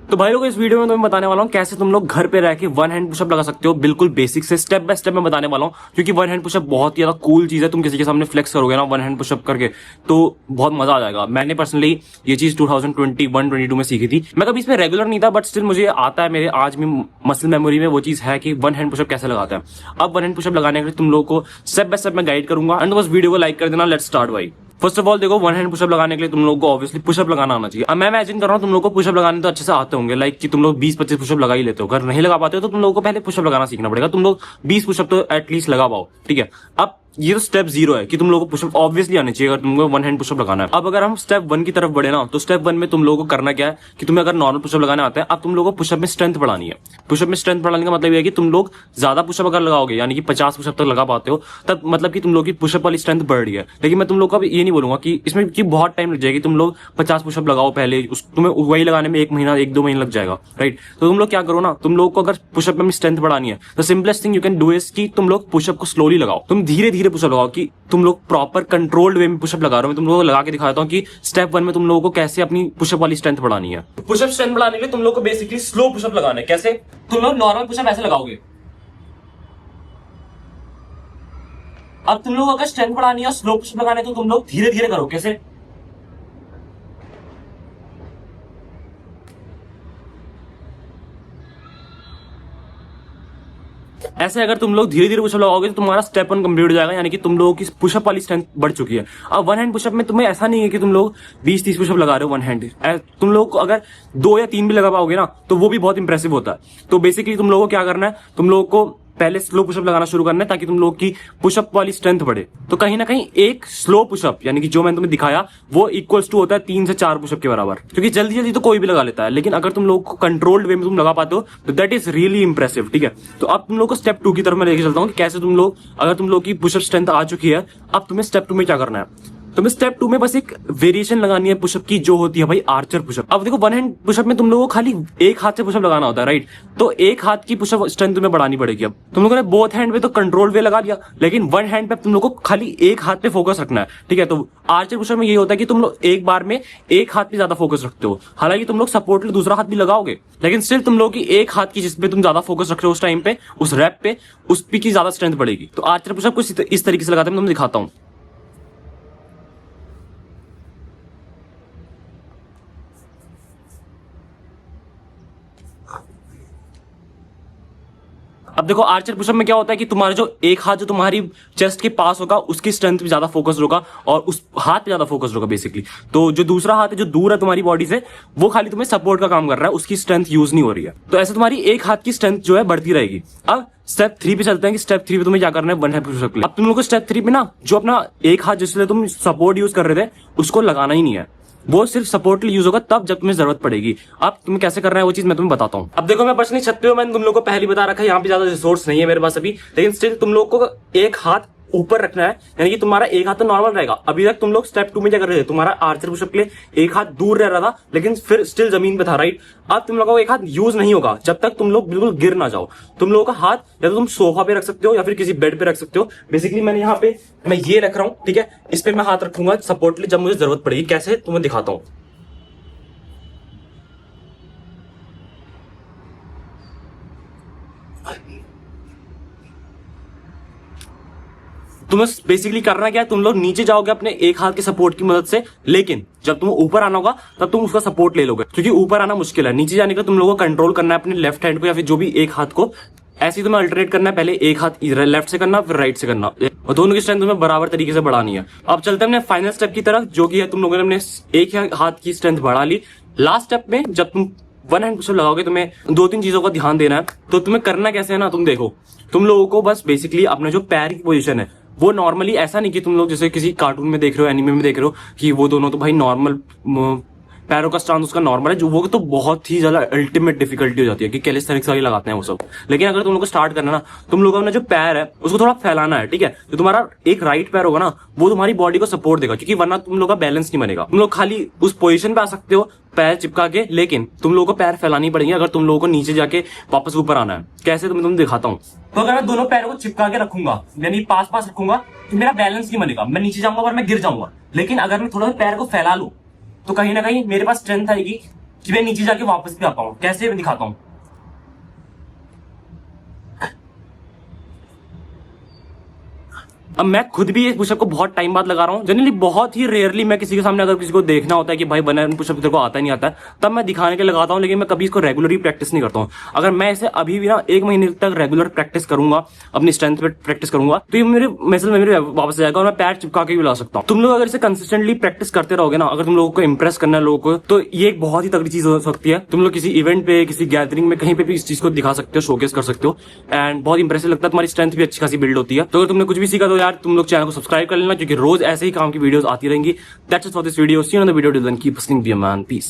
तो भाई लोग इस वीडियो में तुम्हें बताने वाला हूँ कैसे तुम लोग घर पे रह के वन हैंड पुशअप लगा सकते हो, बिल्कुल बेसिक से स्टेप बाय स्टेप मैं बताने वाला हूँ। क्योंकि वन हैंड पुशअप बहुत ही ज्यादा कूल चीज है। तुम किसी के सामने फ्लेक्स करोगे ना वन हैंड पुशअप करके तो बहुत मजा आ जाएगा। मैंने पर्सनली ये चीज 2021-22 में सीखी थी। मैं कभी इसमें रेगुलर नहीं था, बट स्टिल मुझे आता है, मेरे आज भी मसल मेमोरी में वो चीज है कि वन हैंड पुशअप कैसे लगाता है। अब वन हैंड पुशअप लगाने के लिए तुम लोगों को स्टेप बाय स्टेप मैं गाइड करूंगा। एंड बस वीडियो को लाइक कर देना। लेट्स स्टार्ट भाई। फर्स्ट ऑफ ऑल देखो, वन हैंड पुशअप लगाने के लिए तुम लोगों को ऑब्वियसली पुशअप लगाना आना चाहिए। अब मैं इमेजिन कर रहा हूँ तुम लोगों को पुशअप लगाने तो अच्छे से आते होंगे, लाइक कि तुम लोग 20-25 पुशअप लगा ही लेते हो। अगर नहीं लगा पाते हो तो तुम लोगों को पहले पुशअप लगाना सीखना पड़ेगा। तुम लोग 20 पुशअप तो एटलीस्ट लगा पाओ, ठीक है। अब ये तो स्टेप 0 है कि तुम लोगों को पुशअप ऑब्वियसली आने चाहिए अगर तुमको वन हैंड पुशअप लगाना है। अब अगर हम स्टेप 1 की तरफ बढ़े ना, तो स्टेप 1 में तुम लोगों को करना क्या है कि तुम्हें अगर नॉर्मल पुशअप लगाने आता है, अब तुम लोगों को पुशअप में स्ट्रेंथ बढ़ानी है। पुशअप में स्ट्रेंथ बढ़ाने का मतलब ये है कि तुम लोग ज्यादा पुशअप अगर लगाओगे, यानी कि 50 पुशअप तक लगा पाते हो, तब मतलब कि तुम लोग की पुशअप वाली स्ट्रेंथ बढ़ रही है। लेकिन मैं तुम लोग को ये नहीं बोलूंगा कि इसमें कि बहुत टाइम लग जाएगी। तुम लोग 50 पुशअप लगाओ पहले, तुम्हें वही लगाने में 1 महीना 1-2 महीने लग जाएगा, राइट। तो तुम लोग क्या करो ना, तुम लोग को अगर पुशअप में स्ट्रेंथ बढ़ानी है, the simplest thing you can do is कि तुम लोग पुशअप को स्लोली लगाओ। तुम धीरे धीरे पुशअप लगाओ कि तुम लोग प्रॉपर कंट्रोल्ड वे में पुशअप लगा रहे हो। मैं तुम लोगों को लगा के दिखाता हूँ कि स्टेप 1 में तुम लोगों को कैसे अपनी पुशअप वाली स्ट्रेंथ बढ़ानी है। पुशअप स्ट्रेंथ बढ़ाने के लिए तुम लोग को बेसिकली स्लो पुशअप लगाना है। कैसे? तुम लोग नॉर्मल पुशअप ऐसे लगाओगे। अब तुम लोग अगर स्ट्रेंथ बढ़ानी है, स्लो पुशअप लगाने तो तुम लोग धीरे धीरे करो। कैसे? ऐसे अगर तुम लोग धीरे धीरे पुशअप लगाओगे तो तुम्हारा स्टेप 1 कंप्लीट हो जाएगा, यानी कि तुम लोगों की पुशअप वाली स्ट्रेंथ बढ़ चुकी है। अब वन हैंड पुशअप में तुम्हें ऐसा नहीं है कि तुम लोग 20-30 पुशअप लगा रहे हो वन हैंड। तुम लोग को अगर 2 या 3 भी लगा पाओगे ना, तो वो भी बहुत इंप्रेसिव होता है। तो बेसिकली तुम लोगों को क्या करना है, तुम लोगों को पहले स्लो पुशअप लगाना शुरू करना है ताकि तुम लोग की पुशअप वाली स्ट्रेंथ बढ़े। तो कहीं ना कहीं एक स्लो पुशअप, यानी कि जो मैंने तुम्हें दिखाया, वो इक्वल्स टू होता है 3 से 4 पुशअप के बराबर। क्योंकि जल्दी जल्दी तो कोई भी लगा लेता है, लेकिन अगर तुम लोग को कंट्रोल्ड वे में तुम लगा पाते हो तो दैट इज रियली इंप्रेसिव, ठीक है। तो अब तुम लोग को स्टेप 2 की तरफ मैं लेके चलता हूँ कि कैसे तुम लोग, अगर तुम लोग की पुशअप स्ट्रेंथ आ चुकी है, अब तुम्हें स्टेप 2 में क्या करना है। तुम्हें स्टेप 2 में बस एक वेरिएशन लगानी है पुशअप की, जो होती है भाई आर्चर पुशअप। अब देखो, वन हैंड पुशअप में तुम लोगों को खाली एक हाथ से पुशअप लगाना होता है, राइट। तो एक हाथ की पुशअप स्ट्रेंथ तुम्हें बढ़ानी पड़ेगी। अब तुम लोगों ने बोथ हैंड पे तो कंट्रोल वे लगा लिया, लेकिन वन हैंड पे तुम लोग को खाली एक हाथ पे फोकस रखना है, ठीक है। तो आर्चर पुशअप में ये होता है कि तुम लोग एक बार में एक हाथ पे ज्यादा फोकस रखते हो। हालांकि तुम लोग सपोर्ट में दूसरा हाथ भी लगाओगे, लेकिन सिर्फ तुम लोग की एक हाथ की जिसपे तुम ज्यादा फोकस रख रहे हो उस टाइम पे, उस रैप पे, उस पे की ज्यादा स्ट्रेंथ बढ़ेगी। तो आर्चर पुशअप कुछ इस तरीके से लगाते हैं, मैं तुम्हें दिखाता हूँ। अब देखो, आर्चर पुशअप में क्या होता है कि तुम्हारा जो एक हाथ जो तुम्हारी चेस्ट के पास होगा उसकी स्ट्रेंथ पे ज्यादा फोकस होगा और उस हाथ पे ज्यादा फोकस होगा बेसिकली। तो जो दूसरा हाथ है जो दूर है तुम्हारी बॉडी से, वो खाली तुम्हें सपोर्ट का काम कर रहा है, उसकी स्ट्रेंथ यूज नहीं हो रही है। तो ऐसे तुम्हारी एक हाथ की स्ट्रेंथ जो है बढ़ती रहेगी। अब स्टेप 3 पे चलते हैं कि स्टेप 3 पे तुम्हें क्या करना है वन हैंड पुशअप के लिए। अब तुम लोग को स्टेप 3 पे ना, जो अपना एक हाथ जिससे तुम सपोर्ट यूज कर रहे थे उसको लगाना ही नहीं है। वो सिर्फ सपोर्ट के लिए यूज होगा तब जब तुम्हें जरूरत पड़ेगी। अब तुम्हें कैसे करना है वो चीज मैं तुम्हें बताता हूँ। अब देखो, मैं पर्सनली छत पे हूं, मैंने तुम लोग को पहले बता रखा है, यहाँ पे ज्यादा रिसोर्स नहीं है मेरे पास अभी, लेकिन स्टिल तुम लोग को एक हाथ ऊपर रखना है, यानी कि तुम्हारा एक हाथ तो नॉर्मल रहेगा। अभी तक तुम लोग स्टेप 2 में क्या कर रहे थे, तुम्हारा आर्चर पुशअप के लिए एक हाथ दूर रह रहा था, लेकिन फिर स्टिल जमीन पे था, राइट। अब तुम लोगों का एक हाथ यूज नहीं होगा जब तक तुम लोग बिल्कुल गिर ना जाओ। तुम लोगों का हाथ या तो तुम सोफा पे रख सकते हो या फिर किसी बेड पे रख सकते हो। बेसिकली मैंने यहाँ पे मैं ये रख रहा हूँ, ठीक है। इस पे मैं हाथ रखूंगा सपोर्ट के लिए जब मुझे जरूरत पड़ेगी। कैसे तुम्हें दिखाता हूँ। तुम्हें बेसिकली करना क्या है, तुम लोग नीचे जाओगे अपने एक हाथ के सपोर्ट की मदद से, लेकिन जब तुम ऊपर आना होगा तब तुम उसका सपोर्ट ले लोगे, क्योंकि ऊपर आना मुश्किल है। नीचे जाने का तुम लोगों को कंट्रोल करना है अपने लेफ्ट हैंड को या फिर जो भी एक हाथ को। ऐसे ही तुम्हें अल्टरनेट करना है, पहले एक हाथ लेफ्ट से करना फिर राइट से करना, और दोनों की स्ट्रेंथ तुम्हें बराबर तरीके से बढ़ानी है। अब चलते हैं अपने फाइनल स्टेप की तरफ, जो कि है तुम लोगों ने अपने एक हाथ की स्ट्रेंथ बढ़ा ली। लास्ट स्टेप में जब तुम वन हैंड पुशअप लगाओगे, तुम्हें 2-3 चीजों का ध्यान देना है। तो तुम्हें करना कैसे है ना, तुम देखो, तुम लोगों को बस बेसिकली अपना जो पैर की पोजीशन है वो नॉर्मली, ऐसा नहीं कि तुम लोग जैसे किसी कार्टून में देख रहे हो, एनिमे में देख रहे हो कि वो दोनों तो भाई नॉर्मल पैरों का स्टांस उसका नॉर्मल है, जो वो तो बहुत ही ज्यादा अल्टीमेट डिफिकल्टी हो जाती है कि कैलिस्थेनिक्स वाली लगाते हैं वो सब। लेकिन अगर तुम लोग को स्टार्ट करना ना, तुम लोगों ने जो पैर है उसको थोड़ा फैलाना है, ठीक है। तो तुम्हारा एक राइट पैर होगा ना, वो तुम्हारी बॉडी को सपोर्ट देगा, क्योंकि वरना तुम लोग का बैलेंस नहीं बनेगा। तुम लोग खाली उस पोजीशन पे आ सकते हो पैर चिपका के, लेकिन तुम लोगों को पैर फैलानी पड़ेगी अगर तुम लोगों को नीचे जाके वापस ऊपर आना है। कैसे तुम्हें दिखाता हूँ। तो अगर मैं दोनों पैरों को चिपका के रखूंगा, यानी पास पास रखूंगा, तो मेरा बैलेंस नहीं बनेगा, मैं नीचे जाऊंगा और मैं गिर जाऊंगा। लेकिन अगर मैं थोड़ा पैर को फैला लूं तो कहीं ना कहीं मेरे पास स्ट्रेंथ आएगी कि मैं नीचे जाके वापस भी आ पाऊं। कैसे मैं दिखाता हूं। अब मैं खुद भी इस पुशअप को बहुत टाइम बाद लगा रहा हूँ। जनरली बहुत ही रेयरली मैं किसी के सामने अगर किसी को देखना होता है कि भाई 1 हैंड पुशअप तेरे को आता ही नहीं आता है, तब मैं दिखाने के लगाता हूँ, लेकिन मैं कभी इसको रेगुलरली प्रैक्टिस नहीं करता हूँ। अगर मैं इसे अभी भी ना 1 महीने तक रेगुलर प्रैक्टिस करूंगा, अपनी स्ट्रेंथ पे प्रैक्टिस करूंगा, तो ये मेरे मसल मेमोरी वापस आ जाएगा और मैं पैर चिपका के भी ला सकता हूँ। तुम लोग अगर इसे कंसिस्टेंटली प्रैक्टिस करते रहोगे ना, अगर तुम लोगों को इंप्रेस करना है लोगों को, तो ये एक बहुत ही तगड़ी चीज हो सकती है। तुम लोग किसी इवेंट पे, किसी गैदरिंग में, कहीं पे भी इस चीज को दिखा सकते हो, शोकेस कर सकते हो, एंड बहुत इंप्रेसिव लगता है। तुम्हारी स्ट्रेंथ भी अच्छी खासी बिल्ड होती है। तो अगर तुमने कुछ भी सीखा तो यार तुम लोग चैनल को सब्सक्राइब कर लेना, क्योंकि रोज ऐसे ही काम की वीडियोस आती रहेंगी। That's it for this video. See you on the video till then, keep listening, be a man, piece.